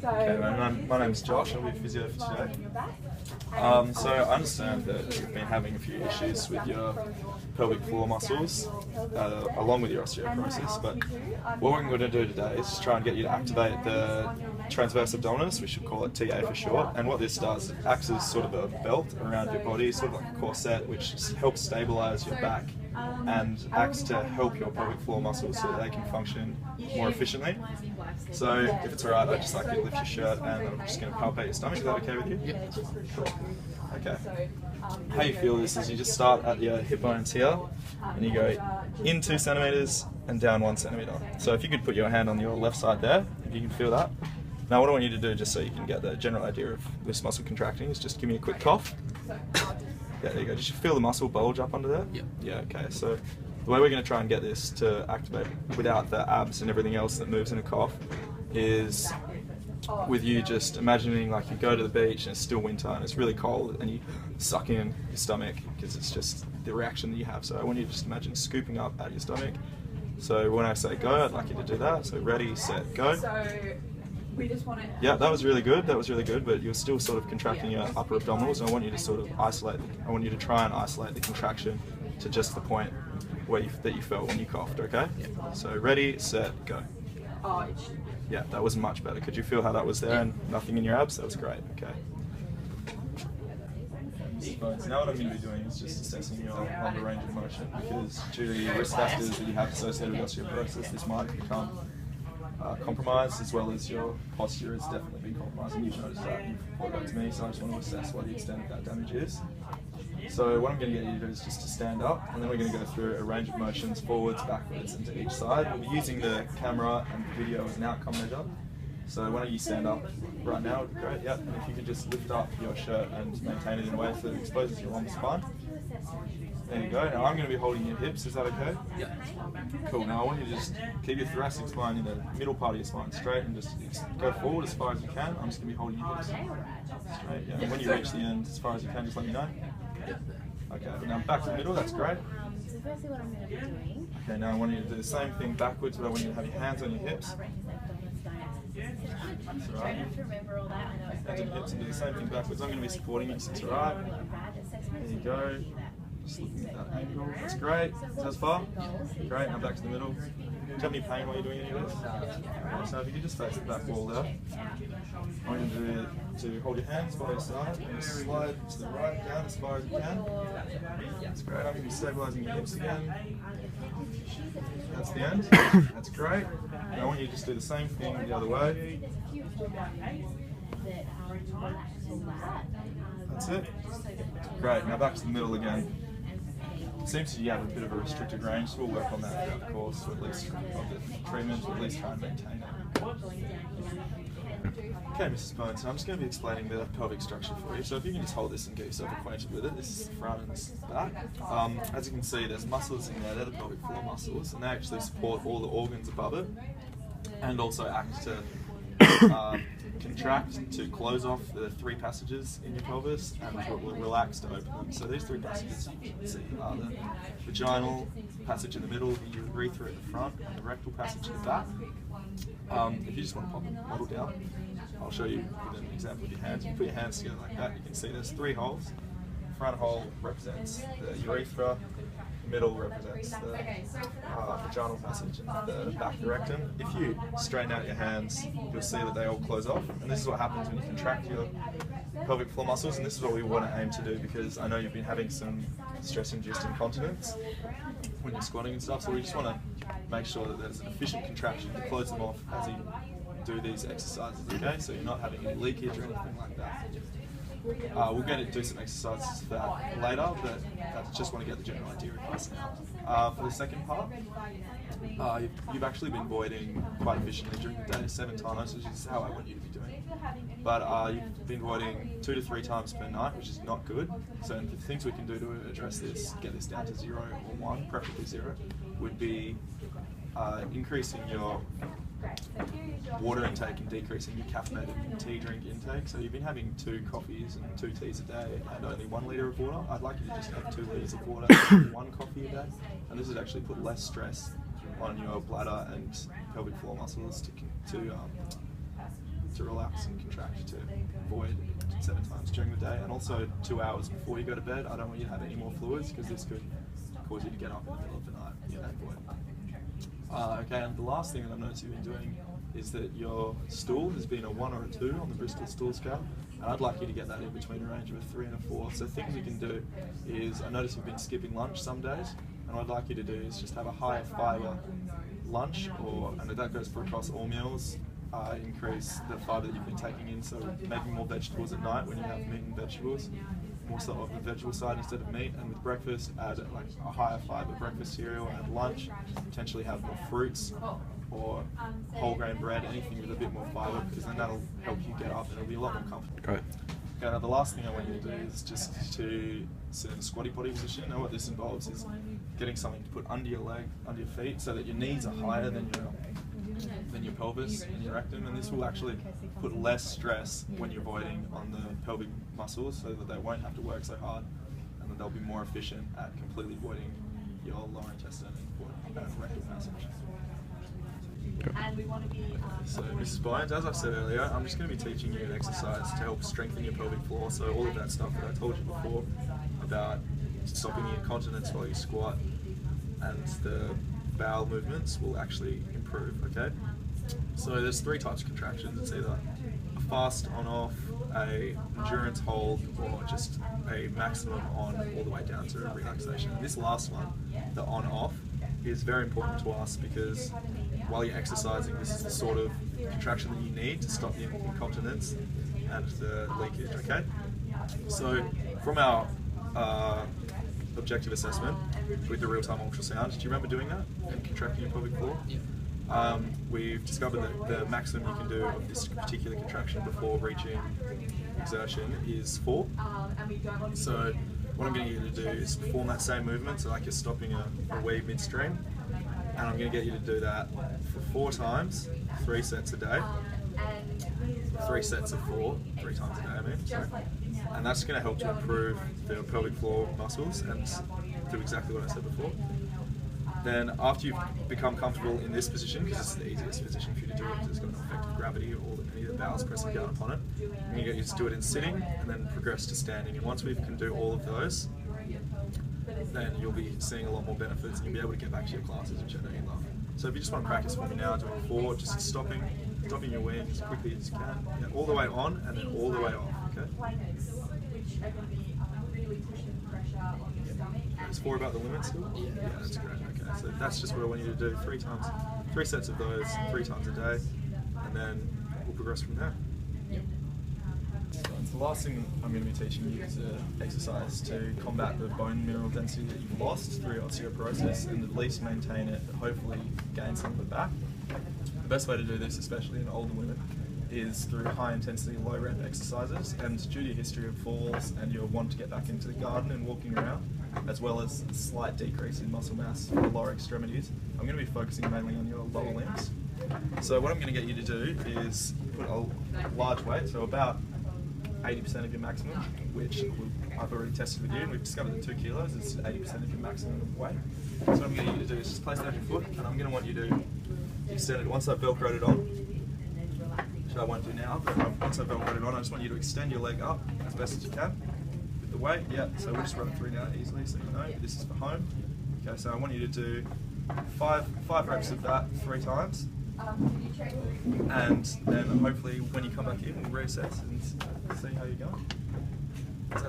Okay, my name's Josh. I'll be physio for today. So I understand that you've been having a few issues with your pelvic floor muscles, along with your osteoporosis, but what we're going to do today is just try and get you to activate the transverse abdominis, we should call it TA for short, and what this does, it acts as sort of a belt around your body, sort of like a corset, which helps stabilize your back and acts to help your pelvic floor muscles so that they can function more efficiently. So if it's alright, I'd just like you to lift your shirt and I'm just going to palpate your stomach. Is that okay with you? Yep. Cool. Okay. How you feel this is you just start at your hip bones here and you go in 2 centimeters and down 1 centimeter. So if you could put your hand on your left side there, if you can feel that. Now what I want you to do, just so you can get the general idea of this muscle contracting, is just give me a quick cough. Yeah, there you go. Did you feel the muscle bulge up under there? Yep. Yeah, okay. So the way we're going to try and get this to activate without the abs and everything else that moves in a cough is with you just imagining like you go to the beach and it's still winter and it's really cold and you suck in your stomach because it's just the reaction that you have. So I want you to just imagine scooping up out of your stomach. So when I say go, I'd like you to do that. So ready, set, go. We just want to... Yeah, that was really good. That was really good, but you're still sort of contracting your upper abdominals, and I want you to sort of isolate. I want you to try and isolate the contraction to just the point where that you felt when you coughed. Okay? Yeah. So ready, set, go. Oh, Yeah, that was much better. Could you feel how that was there and nothing in your abs? That was great. Okay. So now what I'm going to be doing is just assessing your lumbar range of motion, because due to the risk factors that you have associated with osteoporosis, this might become compromised, as well as your posture has definitely been compromised, and you've noticed that. You've reported that to me, so I just want to assess what the extent of that damage is. So what I'm going to get you to do is just to stand up, and then we're going to go through a range of motions forwards, backwards, and to each side. We'll be using the camera and the video as an outcome measure. So why don't you stand up right now, would be great, yeah. And if you could just lift up your shirt and maintain it in a way so that it exposes your lumbar spine. There you go. Now I'm going to be holding your hips, is that okay? Yeah. Cool. Now I want you to just keep your thoracic spine in the middle part of your spine straight and just go forward as far as you can. I'm just going to be holding your hips straight. Yeah. And when you reach the end, as far as you can, just let me know. Okay. Now back to the middle, that's great. So firstly what I'm going to be doing... Okay, now I want you to do the same thing backwards, but I want you to have your hands on your hips. That's all right. To remember all that, I know it's Hands on your hips and do the same thing backwards. I'm going to be supporting you, so it's all right. There you go. Just looking at that angle. That's great. That's far. Great. Now back to the middle. Do you have any pain while you're doing any of this? Okay, so if you could just face the back wall there. I want you to hold your hands by your side and just slide to the right down as far as you can. That's great. I'm going to be stabilising your hips again. That's the end. That's great. Now I want you to just do the same thing the other way. That's it. Great. Now back to the middle again. It seems you have a bit of a restricted range, so we'll work on that throughout the course, to at least of the treatment, to at least try and maintain it. Okay, Mrs. Bones, I'm just going to be explaining the pelvic structure for you. So if you can just hold this and get yourself acquainted with it, this is the front and this is the back. As you can see, there's muscles in there, they're the pelvic floor muscles, and they actually support all the organs above it, and also act to contract to close off the 3 passages in your pelvis and relax to open them. So these 3 passages you can see are the vaginal passage in the middle, the urethra at the front, and the rectal passage at the back. If you just want to pop the model down, I'll show you with an example of your hands. You put your hands together like that, you can see there's 3 holes. The front hole represents the urethra, middle represents the vaginal passage, and the back the rectum. If you straighten out your hands, you'll see that they all close off, and this is what happens when you contract your pelvic floor muscles, and this is what we want to aim to do, because I know you've been having some stress-induced incontinence when you're squatting and stuff, so we just want to make sure that there's an efficient contraction to close them off as you do these exercises, okay? So you're not having any leakage or anything like that. We're going to do some exercises for that later, but I just want to get the general idea across now. For the second part, you've actually been voiding quite efficiently during the day 7 times, which is how I want you to be doing. But you've been voiding 2 to 3 times per night, which is not good. So the things we can do to address this, get this down to 0 or 1, preferably 0, would be increasing your water intake and decreasing your caffeinated tea drink intake. So you've been having 2 coffees and 2 teas a day and only 1 litre of water. I'd like you to just have 2 litres of water and 1 coffee a day. And this would actually put less stress on your bladder and pelvic floor muscles to relax and contract to void 7 times during the day, and also 2 hours before you go to bed. I don't want you to have any more fluids because this could cause you to get up in the middle of the night and void. Okay, and the last thing that I've noticed you've been doing is that your stool has been a 1 or a 2 on the Bristol stool scale, and I'd like you to get that in between a range of a 3 and a 4. So things you can do is, I notice you've been skipping lunch some days, and what I'd like you to do is just have a higher fibre lunch, and that goes for across all meals. Increase the fibre that you've been taking in, so maybe more vegetables at night when you have meat and vegetables, more so of the vegetable side instead of meat. And with breakfast, add like a higher fibre breakfast cereal. At lunch, potentially have more fruits or whole grain bread, anything with a bit more fibre, because then that'll help you get up and it'll be a lot more comfortable. Great. Okay, now the last thing I want you to do is just to sit in a squatty potty position. Now what this involves is getting something to put under your leg, under your feet, so that your knees are higher than your pelvis and your rectum, and this will actually put less stress when you're voiding on the pelvic muscles, so that they won't have to work so hard, and that they'll be more efficient at completely voiding your lower intestine and rectal passage. And we want to be. So, Mrs. Bryant, as I said earlier, I'm just going to be teaching you an exercise to help strengthen your pelvic floor. So all of that stuff that I told you before about stopping the incontinence while you squat and the bowel movements will actually improve, okay? So there's 3 types of contractions. It's either a fast on-off, a endurance hold, or just a maximum on all the way down to relaxation. And this last one, the on-off, is very important to us because while you're exercising, this is the sort of contraction that you need to stop the incontinence and the leakage, okay? So from our objective assessment with the real-time ultrasound, do you remember doing that and contracting your pelvic floor? We've discovered that the maximum you can do of this particular contraction before reaching exertion is 4. So what I'm going to get you to do is perform that same movement, so like you're stopping a wee midstream, and I'm going to get you to do that for 4 times, 3 sets a day. 3 sets of 4, 3 times a day, I mean. Sorry. And that's going to help to improve the pelvic floor muscles and do exactly what I said before. Then after you've become comfortable in this position, because it's the easiest position for you to do it because it's got no effect of gravity or any of the bowels pressing down upon it, I'm going to get you to do it in sitting and then progress to standing. And once we can do all of those, then you'll be seeing a lot more benefits and you'll be able to get back to your classes, which I know you love. So if you just want to practice with me now, doing 4, just stopping your wing as quickly as you can, yeah, all the way on and then all the way off, okay? Is 4 about the limit still? Yeah, that's great. Okay, so that's just what I want you to do 3 sets of those, 3 times a day, and then we'll progress from there. The last thing I'm going to be teaching you is an exercise to combat the bone mineral density that you've lost through osteoporosis and at least maintain it, hopefully gain some of it back. The best way to do this, especially in older women, is through high intensity, low rep exercises, and due to your history of falls and your want to get back into the garden and walking around, as well as a slight decrease in muscle mass for the lower extremities, I'm going to be focusing mainly on your lower limbs. So what I'm going to get you to do is put a large weight, so about 80% of your maximum, which I've already tested with you, and we've discovered that 2 kilos is 80% of your maximum weight. So what I'm going to get you to do is just place it on your foot, and I'm going to want you to extend it. Once I've velcroed it on, which I won't do now, but once I've velcroed it on, I just want you to extend your leg up as best as you can with the weight. Yeah, so we'll just run it through now easily so you know. This is for home. Okay, so I want you to do 5 reps of that 3 times. And then hopefully when you come back in, we'll reassess and see how you're going. Is that all right?